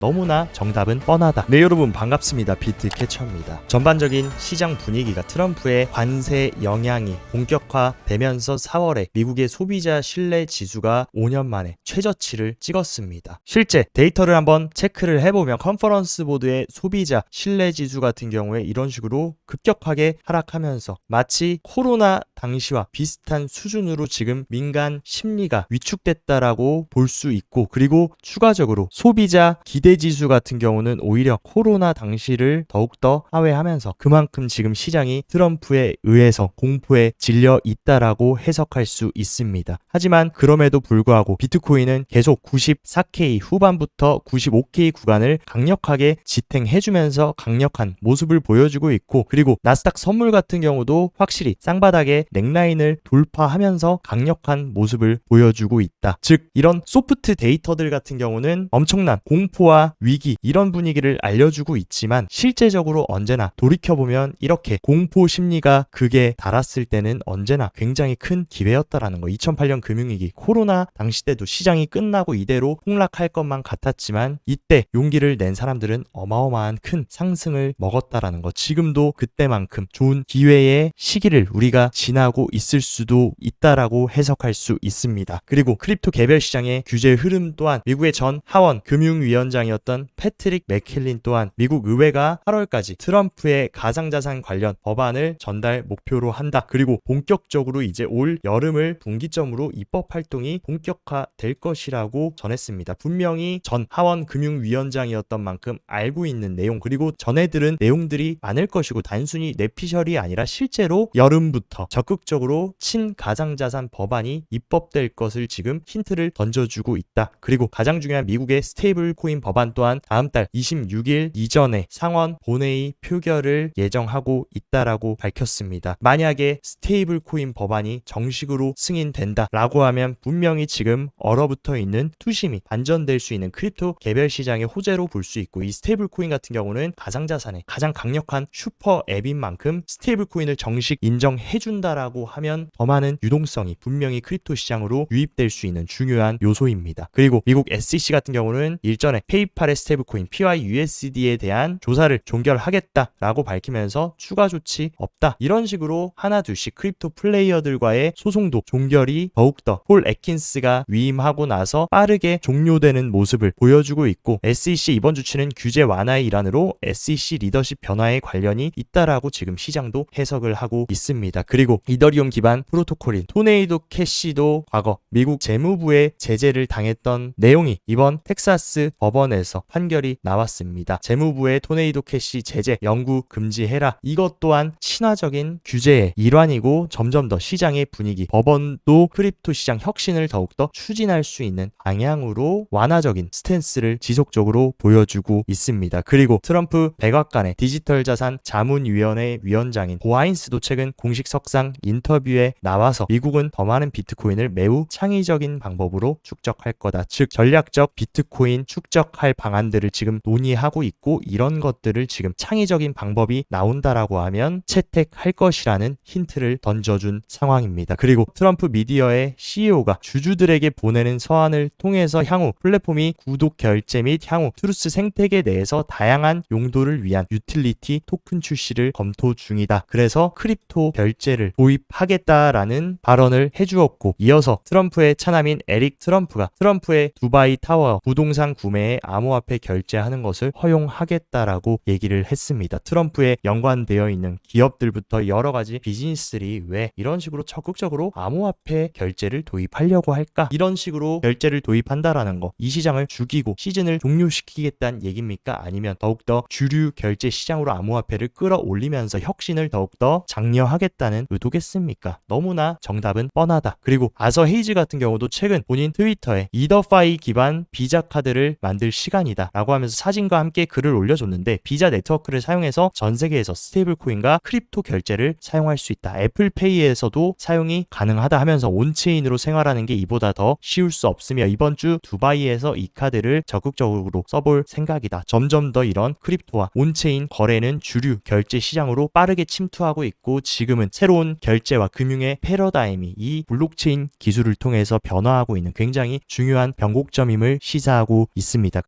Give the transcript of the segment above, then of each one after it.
너무나 정답은 뻔하다. 네, 여러분 반갑습니다. 비트캐쳐입니다. 전반적인 시장 분위기가 트럼프의 관세 영향이 본격화되면서 4월에 미국의 소비자 신뢰 지수가 5년 만에 최저치를 찍었습니다. 실제 데이터를 한번 체크를 해보면 컨퍼런스 보드의 소비자 신뢰 지수 같은 경우에 이런 식으로 급격하게 하락하면서 마치 코로나 당시와 비슷한 수준으로 지금 민간 심리가 위축됐다라고 볼 수 있고, 그리고 추가적으로 소비자 기대 지수 같은 경우는 오히려 코로나 당시를 더욱더 하회하면서 그만큼 지금 시장이 트럼프에 의해서 공포에 질려 있다라고 해석할 수 있습니다. 하지만 그럼에도 불구하고 비트코인은 계속 94K 후반부터 95K 구간을 강력하게 지탱해주면서 강력한 모습을 보여주고 있고, 그리고 나스닥 선물 같은 경우도 확실히 쌍바닥의 넥라인을 돌파하면서 강력한 모습을 보여주고 있다. 즉 이런 소프트 데이터들 같은 경우는 엄청난 공포와 위기 이런 분위기를 알려주고 있지만, 실제적으로 언제나 돌이켜보면 이렇게 공포 심리가 극에 달았을 때는 언제나 굉장히 큰 기회였다라는 거. 2008년 금융위기 코로나 당시 때도 시장이 끝나고 이대로 폭락할 것만 같았지만 이때 용기를 낸 사람들은 어마어마한 큰 상승을 먹었다라는 거. 지금도 그때만큼 좋은 기회의 시기를 우리가 지나고 있을 수도 있다라고 해석할 수 있습니다. 그리고 크립토 개별 시장의 규제 흐름 또한 미국의 전 하원 금융위원장이었던 패트릭 맥킬린 또한 미국 의회가 8월까지 트럼프의 가상자산 관련 법안을 전달 목표로 한다. 그리고 본격적으로 이제 올 여름을 분기점으로 입법 활동이 본격화될 것이라고 전했습니다. 분명히 전 하원 금융위원장이었던 만큼 알고 있는 내용, 그리고 전해 들은 내용들이 많을 것이고, 단순히 뇌피셜이 아니라 실제로 여름부터 적극적으로 친가상자산 법안이 입법될 것을 지금 힌트를 던져주고 있다. 그리고 가장 중요한 미국의 스테이블 코인 법안 또한 다음 달 26일 이전에 상원 본회의 표결을 예정하고 있다라고 밝혔습니다. 만약에 스테이블 코인 법안이 정식으로 승인된다 라고 하면 분명히 지금 얼어붙어 있는 투심이 반전될 수 있는 크립토 개별 시장의 호재로 볼 수 있고, 이 스테이블 코인 같은 경우는 가상자산의 가장 강력한 슈퍼 앱인 만큼 스테이블 코인을 정식 인정해준다라고 하면 더 많은 유동성이 분명히 크립토 시장으로 유입될 수 있는 중요한 요소입니다. 그리고 미국 SEC 같은 경우는 일전에 페이팔의 스테이블 코인 PYUSD에 대한 조사를 종결하겠다라고 밝히면서 추가 조치 없다, 이런 식으로 하나둘씩 크립토 플레이어들과의 소송도 종결이 더욱더 폴 애킨스가 위임하고 나서 빠르게 종료되는 모습을 보여주고 있고, SEC 이번 주치는 규제 완화의 일환으로 SEC 리더십 변화에 관련이 있다라고 지금 시장도 해석을 하고 있습니다. 그리고 이더리움 기반 프로토콜인 토네이도 캐시도 과거 미국 재무부의 제재를 당했던 내용이 이번 텍사스 법원에서 판결이 나왔습니다. 재무부의 토네이도 캐시 제재 영구 금지해라. 이것 또한 친화적인 규제의 일환이고, 점점 더 시장의 분위기, 법원도 크립토 시장 혁신을 더욱더 추진할 수 있는 방향으로 완화적인 스탠스를 지속적으로 보여주고 있습니다. 그리고 트럼프 백악관의 디지털 자산 자문위원회 위원장인 보아인스도 최근 공식 석상 인터뷰에 나와서 미국은 더 많은 비트코인을 매우 창의적인 방법으로 축적할 거다. 즉 전략적 비트코인 축적할 방안들을 지금 논의하고 있고, 이런 것들을 지금 창의적인 방법이 나온다라고 하면 채택할 것이라는 힌트를 던져준 상황입니다. 그리고 트럼프 미디어의 CEO가 주주들에게 보내는 서한을 통해서 향후 플랫폼이 구독 결제 및 향후 트루스 생태계 내에서 다양한 용도를 위한 유틸리티 토큰 출시를 검토 중이다. 그래서 크립토 결제를 도입하겠다라는 발언을 해주었고, 이어서 트럼프의 차남인 에릭 트럼프가 트럼프의 두바이 타워 부동산 구매에 암호화폐 결제하는 것을 허용하겠다라고 얘기를 했습니다. 트럼프에 연관되어 있는 기업들부터 여러 가지 비즈니스들이 왜 이런 식으로 적극적으로 암호화폐 결제를 도입하려고 할까? 이런 식으로 결제를 도입한다라는 거, 이 시장을 죽이고 시즌을 종료시키겠다는 얘기입니까? 아니면 더욱더 주류 결제 시장으로 암호화폐를 끌어올리면서 혁신을 더욱더 장려하겠다는 의도겠습니까? 너무나 정답은 뻔하다. 그리고 아서 헤이즈 같은 경우도 최근 본인 트위터에 이더파이 기반 비자 카드를 만들 시간이다 라고 하면서 사진과 함께 글을 올려줬는데, 비자 네트워크를 사용해서 전 세계에서 스테이블 코인과 크립토 결제를 사용할 수 있다, 애플페이에서도 사용이 가능하다 하면서 온체인으로 생활하는 게 이보다 더 쉬울 수 없으며 이번 주 두바이에서 이 카드를 적극적으로 써볼 생각이다. 점점 더 이런 크립토와 온체인 거래는 주류 결제 시장으로 빠르게 침투하고 있고, 지금은 새로운 결제와 금융의 패러다임이 이 블록체인 기술을 통해서 변화하고 있는 굉장히 중요한 변곡점임을 시사하고 있습니다.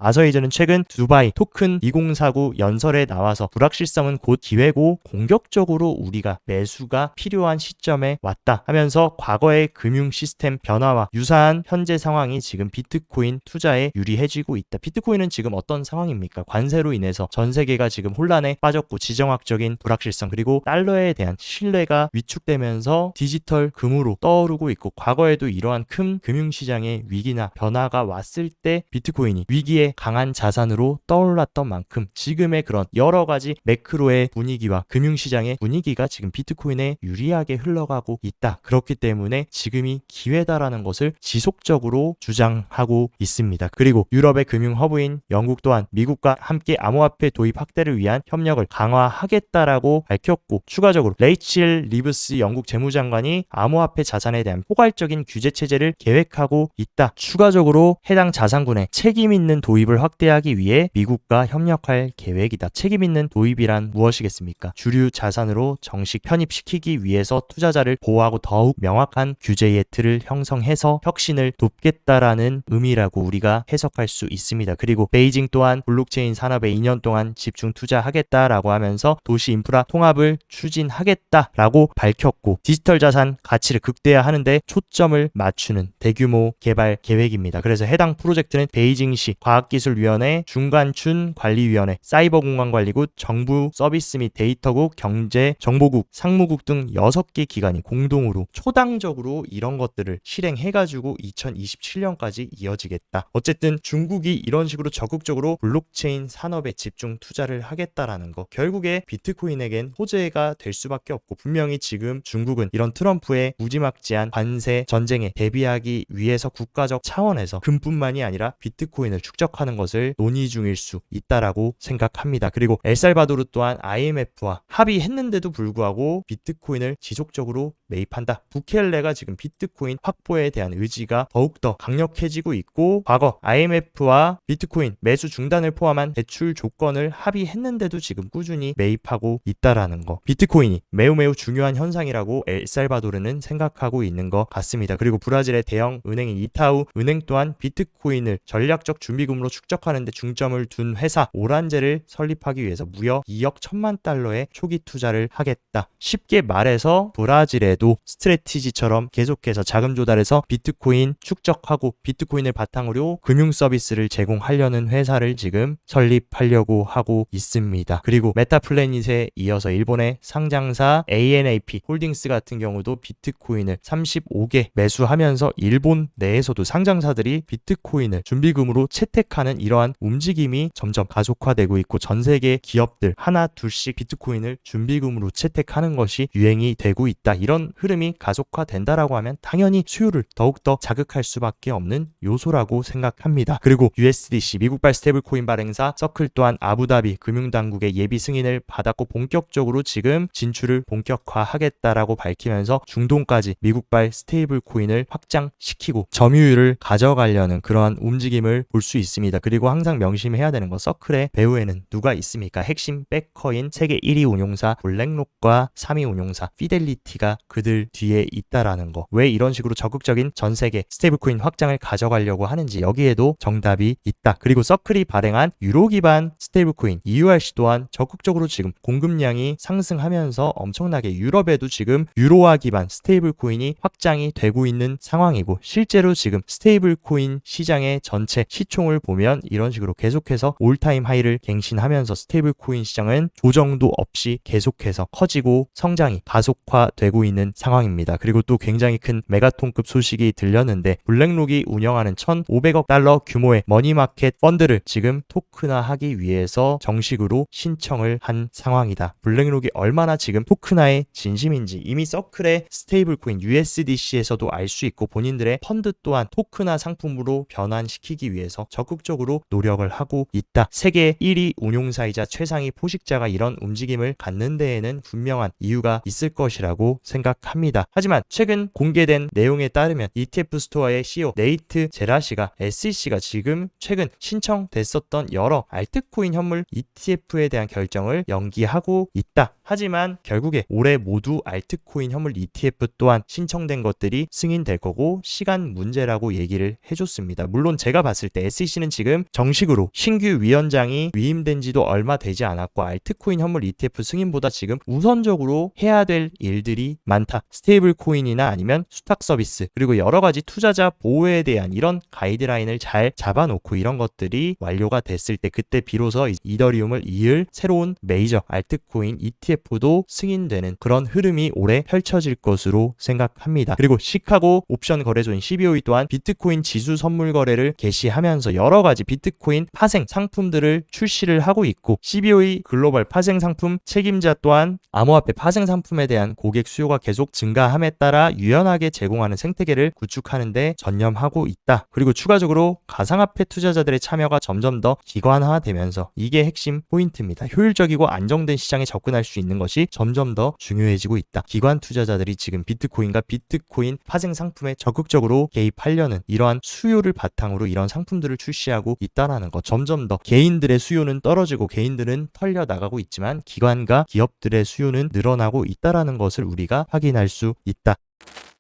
아서이즈는 최근 두바이 토큰 2049 연설에 나와서 불확실성은 곧 기회고 공격적으로 우리가 매수가 필요한 시점에 왔다 하면서 과거의 금융 시스템 변화와 유사한 현재 상황이 지금 비트코인 투자에 유리해지고 있다. 비트코인은 지금 어떤 상황입니까? 관세로 인해서 전 세계가 지금 혼란에 빠졌고 지정학적인 불확실성 그리고 달러에 대한 신뢰가 위축되면서 디지털 금으로 떠오르고 있고 과거에도 이러한 큰 금융시장의 위기나 변화가 왔을 때 비트코인이 위기에 강한 자산으로 떠올랐던 만큼 지금의 그런 여러 가지 매크로의 분위기와 금융시장의 분위기가 지금 비트코인에 유리하게 흘러가고 있다. 그렇기 때문에 지금이 기회다라는 것을 지속적으로 주장하고 있습니다. 그리고 유럽의 금융 허브인 영국 또한 미국과 함께 암호화폐 도입 확대를 위한 협력을 강화하겠다라고 밝혔고 추가적으로 레이첼 리브스 영국 재무장관이 암호화폐 자산에 대한 포괄적인 규제 체제를 계획하고 있다. 추가적으로 해당 자산군의 책임 있는 도입을 확대하기 위해 미국과 협력할 계획이다. 책임 있는 도입이란 무엇이겠습니까? 주류 자산으로 정식 편입시키기 위해서 투자자를 보호하고 더욱 명확한 규제의 틀을 형성해서 혁신을 돕겠다라는 의미라고 우리가 해석할 수 있습니다. 그리고 베이징 또한 블록체인 산업에 2년 동안 집중 투자하겠다라고 하면서 도시 인프라 통합을 추진하겠다라고 밝혔고 디지털 자산 가치를 극대화하는데 초점을 맞추는 대규모 개발 계획입니다. 그래서 해당 프로젝트는 베이징시 과학기술위원회, 중간춘관리위원회, 사이버공간관리국, 정부 서비스 및 데이터국, 경제정보국, 상무국 등 6개 기관이 공동으로 초당적으로 이런 것들을 실행해가지고 2027년까지 이어지겠다. 어쨌든 중국이 이런 식으로 적극적으로 블록체인 산업에 집중 투자를 하겠다라는 거 결국에 비트코인에겐 호재가 될 수밖에 없고 분명히 지금 중국은 이런 트럼프의 무지막지한 관세 전쟁에 대비하기 위해서 국가적 차원에서 금뿐만이 아니라 비트코인을 축적하는 것을 논의 중일 수 있다라고 생각합니다. 그리고 엘살바도르 또한 IMF와 합의했는데도 불구하고 비트코인을 지속적으로 매입한다. 부켈레가 지금 비트코인 확보에 대한 의지가 더욱더 강력해지고 있고 과거 IMF와 비트코인 매수 중단을 포함한 대출 조건을 합의했는데도 지금 꾸준히 매입하고 있다라는 거. 비트코인이 매우 중요한 현상이라고 엘살바도르는 생각하고 있는 것 같습니다. 그리고 브라질의 대형 은행인 이타우 은행 또한 비트코인을 전략적 준비금으로 축적하는 데 중점을 둔 회사 오란제를 설립하기 위해서 무려 2억 1천만 달러의 초기 투자를 하겠다. 쉽게 말해서 브라질에도 스트래티지처럼 계속해서 자금 조달해서 비트코인 축적하고 비트코인을 바탕으로 금융 서비스를 제공하려는 회사를 지금 설립하려고 하고 있습니다. 그리고 메타플래닛에 이어서 일본의 상장사 ANAP 홀딩스 같은 경우도 비트코인을 35개 매수하면서 일본 내에서도 상장사들이 비트코인을 준비금으로 채택하는 이러한 움직임이 점점 가속화되고 있고 전 세계 기업들 하나 둘씩 비트코인을 준비금으로 채택하는 것이 유행이 되고 있다. 이런 흐름이 가속화된다라고 하면 당연히 수요를 더욱더 자극할 수밖에 없는 요소라고 생각합니다. 그리고 USDC 미국발 스테이블코인 발행사 서클 또한 아부다비 금융당국의 예비 승인을 받았고 본격적으로 지금 진출을 본격화하겠다라고 밝히면서 중동까지 미국발 스테이블코인을 확장시키고 점유율을 가져가려는 그러한 움직임을 볼 수 있습니다. 그리고 항상 명심해야 되는 건 서클의 배후에는 누가 있습니까? 핵심 백커인 세계 1위 운용사 블랙록과 3위 운용사 피델리티가 그들 뒤에 있다라는 거. 왜 이런 식으로 적극적인 전 세계 스테이블코인 확장을 가져가려고 하는지 여기에도 정답이 있다. 그리고 서클이 발행한 유로 기반 스테이블코인 EURC 또한 적극적으로 지금 공급량이 상승하면서 엄청나게 유럽에도 지금 유로화 기반 스테이블코인이 확장이 되고 있는 상황이고 실제로 지금 스테이블코인 시장의 전체 시총을 보면 이런 식으로 계속해서 올타임 하이를 갱신하면서 스테이블코인 시장은 조정도 없이 계속해서 커지고 성장이 가속화되고 있는 상황입니다. 그리고 또 굉장히 큰 메가톤급 소식이 들렸는데 블랙록이 운영하는 1,500억 달러 규모의 머니마켓 펀드를 지금 토큰화하기 위해서 정식으로 신청을 한 상황이다. 블랙록이 얼마나 지금 토큰화에 진심인지 이미 서클의 스테이블코인 USDC에서도 알 수 있고 본인들의 펀드 또한 토큰화 상품으로 변환시키기 위해서 적극적으로 노력을 하고 있다. 세계 1위 운용사이자 최상위 포식자가 이런 움직임을 갖는 데에는 분명한 이유가 있을 것이라고 생각합니다. 하지만 최근 공개된 내용에 따르면 ETF 스토어의 CEO 네이트 제라시가 SEC가 지금 최근 신청됐었던 여러 알트코인 현물 ETF에 대한 결정을 연기하고 있다 하지만 결국에 올해 모두 알트코인 현물 ETF 또한 신청된 것들이 승인될 거고 시간 문제라고 얘기를 해줬습니다. 물론 제가 봤을 때 SEC는 지금 정식으로 신규 위원장이 위임된 지도 얼마 되지 않았고 알트코인 현물 ETF 승인보다 지금 우선적으로 해야 될 일들이 많다. 스테이블 코인이나 아니면 수탁 서비스 그리고 여러 가지 투자자 보호에 대한 이런 가이드라인을 잘 잡아놓고 이런 것들이 완료가 됐을 때 그때 비로소 이더리움을 이을 새로운 메이저 알트코인 ETF도 승인되는 그런 흐름이 올해 펼쳐질 것으로 생각합니다. 그리고 시카고 옵션 거래소인 CBOE 또한 비트코인 지수 선물 거래를 개시하면서 여러 가지 비트코인 파생 상품들을 출시를 하고 있고 CBOE 글로벌 파생 상품 책임자 또한 암호화폐 파생 상품에 대한 고객 수요가 계속 증가함에 따라 유연하게 제공하는 생태계를 구축하는 데 전념하고 있다. 그리고 추가적으로 가상화폐 투자자들의 참여가 점점 더 기관화되면서 이게 핵심 포인트입니다. 효율적이고 안정된 시장에 접근할 수 있는 것이 점점 더 중요해지고 있다. 기관 투자자들이 지금 비트코인과 비트코인 파생 상품에 적극적으로 개입하려는 이러한 수요를 바탕으로 이런 상품들을 출시하고 있다라는 것. 점점 더 개인들의 수요는 떨어지고 개인들은 털려 나가고 있지만 기관과 기업들의 수요는 늘어나고 있다라는 것을 우리가 확인할 수 있다.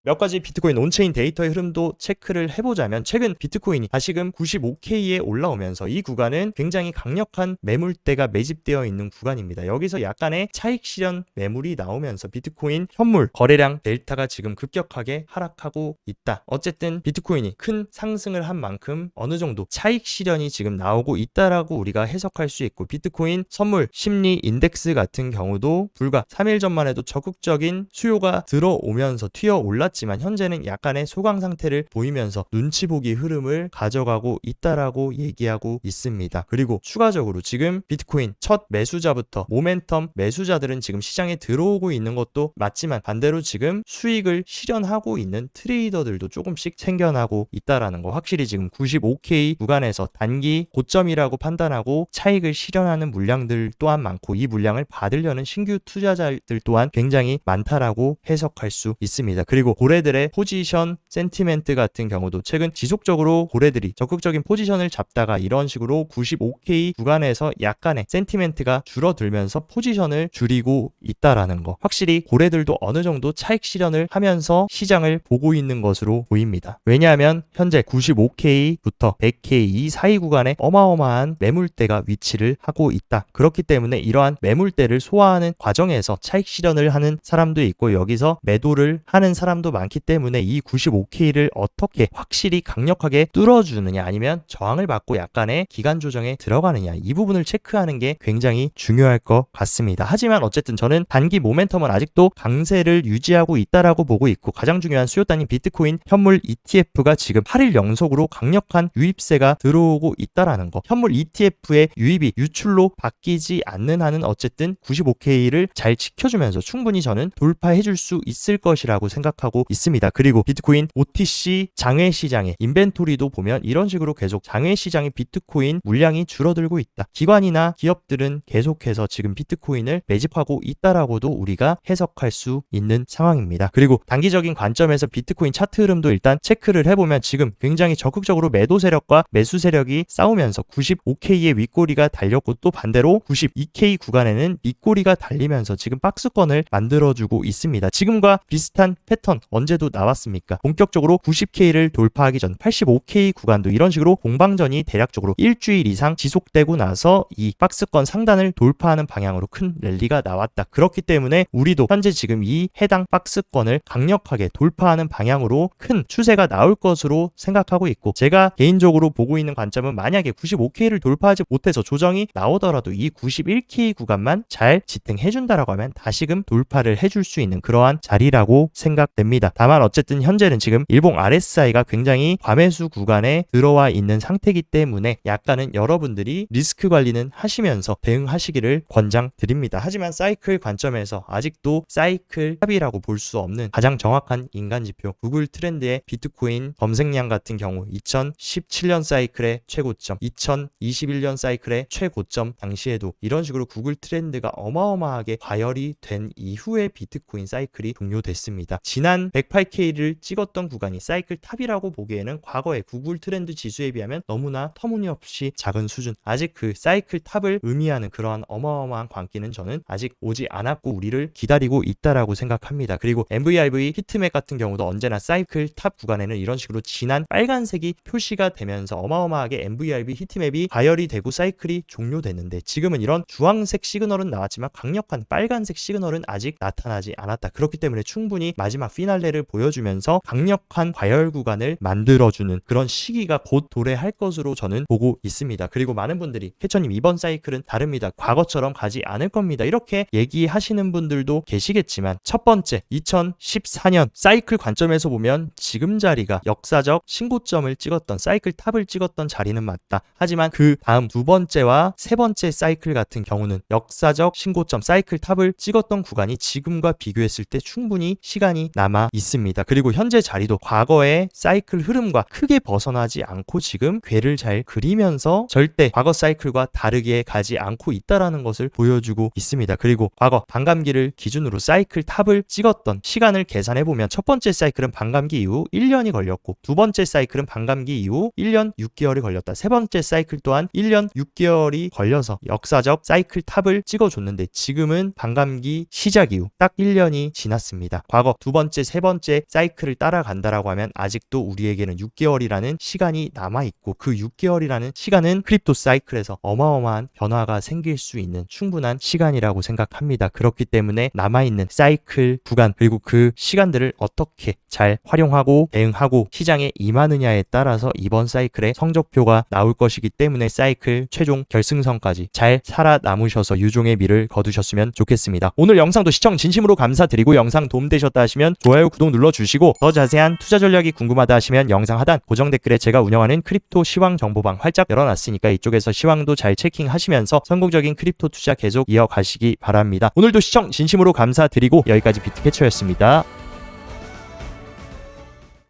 몇 가지 비트코인 온체인 데이터의 흐름도 체크를 해보자면 최근 비트코인이 다시금 95K에 올라오면서 이 구간은 굉장히 강력한 매물대가 매집되어 있는 구간입니다. 여기서 약간의 차익 실현 매물이 나오면서 비트코인 현물 거래량 델타가 지금 급격하게 하락하고 있다. 어쨌든 비트코인이 큰 상승을 한 만큼 어느 정도 차익 실현이 지금 나오고 있다라고 우리가 해석할 수 있고 비트코인 선물 심리 인덱스 같은 경우도 불과 3일 전만 해도 적극적인 수요가 들어오면서 튀어 올랐지만 현재는 약간의 소강 상태를 보이면서 눈치 보기 흐름을 가져가고 있다라고 얘기하고 있습니다. 그리고 추가적으로 지금 비트코인 첫 매수자부터 모멘텀 매수자들은 지금 시장에 들어오고 있는 것도 맞지만 반대로 지금 수익을 실현하고 있는 트레이더들도 조금씩 생겨나고 있다라는 거. 확실히 지금 95K 구간에서 단기 고점이라고 판단하고 차익을 실현하는 물량들 또한 많고 이 물량을 받으려는 신규 투자자들 또한 굉장히 많다라고 해석할 수 있습니다. 그리고 고래들의 포지션 센티멘트 같은 경우도 최근 지속적으로 고래들이 적극적인 포지션을 잡다가 이런 식으로 95K 구간에서 약간의 센티멘트가 줄어들면서 포지션을 줄이고 있다라는 거. 확실히 고래들도 어느 정도 차익 실현을 하면서 시장을 보고 있는 것으로 보입니다. 왜냐하면 현재 95K부터 100K 이 사이 구간에 어마어마한 매물대가 위치를 하고 있다. 그렇기 때문에 이러한 매물대를 소화하는 과정에서 차익 실현을 하는 사람도 있고 여기서 매도를 하는 사람도 많기 때문에 이 95K를 어떻게 확실히 강력하게 뚫어주느냐 아니면 저항을 받고 약간의 기간 조정에 들어가느냐 이 부분을 체크하는 게 굉장히 중요할 것 같습니다. 하지만 어쨌든 저는 단기 모멘텀은 아직도 강세를 유지하고 있다라고 보고 있고 가장 중요한 수요 단위 비트코인 현물 ETF가 지금 8일 연속으로 강력한 유입세가 들어오고 있다라는 거. 현물 ETF의 유입이 유출로 바뀌지 않는 한은 어쨌든 95K를 잘 지켜주면서 충분히 저는 돌파해줄 수 있을 것이라고 생각하고 있습니다. 그리고 비트코인 OTC 장외 시장의 인벤토리도 보면 이런 식으로 계속 장외 시장의 비트코인 물량이 줄어들고 있다. 기관이나 기업들은 계속해서 지금 비트코인을 매집하고 있다라고도 우리가 해석할 수 있는 상황입니다. 그리고 단기적인 관점에서 비트코인 차트 흐름도 일단 체크를 해보면 지금 굉장히 적극적으로 매도 세력과 매수 세력이 싸우면서 95K의 윗꼬리가 달렸고 또 반대로 92K 구간에는 밑꼬리가 달리면서 지금 박스권을 만들어주고 있습니다. 지금과 비슷한 패턴 언제도 나왔습니까? 본격적으로 90K를 돌파하기 전 85K 구간도 이런 식으로 공방전이 대략적으로 일주일 이상 지속되고 나서 이 박스권 상단을 돌파하는 방향으로 큰 랠리가 나왔다. 그렇기 때문에 우리도 현재 지금 이 해당 박스권을 강력하게 돌파하는 방향으로 큰 추세가 나올 것으로 생각하고 있고 제가 개인적으로 보고 있는 관점은 만약에 95K를 돌파하지 못해서 조정이 나오더라도 이 91K 구간만 잘 지탱해준다라고 하면 다시금 돌파를 해줄 수 있는 그러한 자리라고 생각됩니다. 다만 어쨌든 현재는 지금 일봉 RSI가 굉장히 과매수 구간에 들어와 있는 상태이기 때문에 약간은 여러분들이 리스크 관리는 하시면서 대응하시기를 권장드립니다. 하지만 사이클 관점에서 아직도 사이클 합이라고 볼 수 없는 가장 정확한 인간지표 구글 트렌드의 비트코인 검색량 같은 경우 2017년 사이클의 최고점 2021년 사이클의 최고점 당시에도 이런 식으로 구글 트렌드가 어마어마하게 과열이 된 이후에 비트코인 사이클이 종료됐습니다. 지난 지금 108K를 찍었던 구간이 사이클 탑이라고 보기에는 과거의 구글 트렌드 지수에 비하면 너무나 터무니없이 작은 수준, 아직 그 사이클 탑을 의미하는 그러한 어마어마한 광기는 저는 아직 오지 않았고 우리를 기다리고 있다라고 생각합니다. 그리고 MVRV 히트맵 같은 경우도 언제나 사이클 탑 구간에는 이런 식으로 진한 빨간색이 표시가 되면서 어마어마하게 MVRV 히트맵이 과열이 되고 사이클이 종료됐는데, 지금은 이런 주황색 시그널은 나왔지만 강력한 빨간색 시그널은 아직 나타나지 않았다. 그렇기 때문에 충분히 마지막 피날레를 보여주면서 강력한 과열 구간을 만들어주는 그런 시기가 곧 도래할 것으로 저는 보고 있습니다. 그리고 많은 분들이 캐쳐님 이번 사이클은 다릅니다, 과거처럼 가지 않을 겁니다, 이렇게 얘기하시는 분들도 계시겠지만, 첫 번째 2014년 사이클 관점에서 보면 지금 자리가 역사적 신고점을 찍었던, 사이클 탑을 찍었던 자리는 맞다. 하지만 그 다음 두 번째와 세 번째 사이클 같은 경우는 역사적 신고점 사이클 탑을 찍었던 구간이 지금과 비교했을 때 충분히 시간이 남아 있습니다. 그리고 현재 자리도 과거의 사이클 흐름과 크게 벗어나지 않고 지금 궤를 잘 그리면서 절대 과거 사이클과 다르게 가지 않고 있다라는 것을 보여주고 있습니다. 그리고 과거 반감기를 기준으로 사이클 탑을 찍었던 시간을 계산해보면 첫 번째 사이클은 반감기 이후 1년이 걸렸고, 두 번째 사이클은 반감기 이후 1년 6개월이 걸렸다. 세 번째 사이클 또한 1년 6개월이 걸려서 역사적 사이클 탑을 찍어줬는데, 지금은 반감기 시작 이후 딱 1년이 지났습니다. 과거 두 번째, 세 번째 사이클을 따라간다라고 하면 아직도 우리에게는 6개월이라는 시간이 남아있고, 그 6개월이라는 시간은 크립토 사이클에서 어마어마한 변화가 생길 수 있는 충분한 시간이라고 생각합니다. 그렇기 때문에 남아있는 사이클 구간, 그리고 그 시간들을 어떻게 잘 활용하고 대응하고 시장에 임하느냐에 따라서 이번 사이클의 성적표가 나올 것이기 때문에 사이클 최종 결승선까지 잘 살아남으셔서 유종의 미를 거두셨으면 좋겠습니다. 오늘 영상도 시청 진심으로 감사드리고, 영상 도움되셨다 하시면 좋아요, 구독 눌러주시고, 더 자세한 투자 전략이 궁금하다 하시면 영상 하단 고정 댓글에 제가 운영하는 크립토 시황 정보방 활짝 열어놨으니까 이쪽에서 시황도 잘 체킹하시면서 성공적인 크립토 투자 계속 이어가시기 바랍니다. 오늘도 시청 진심으로 감사드리고 여기까지 비트캐쳐였습니다.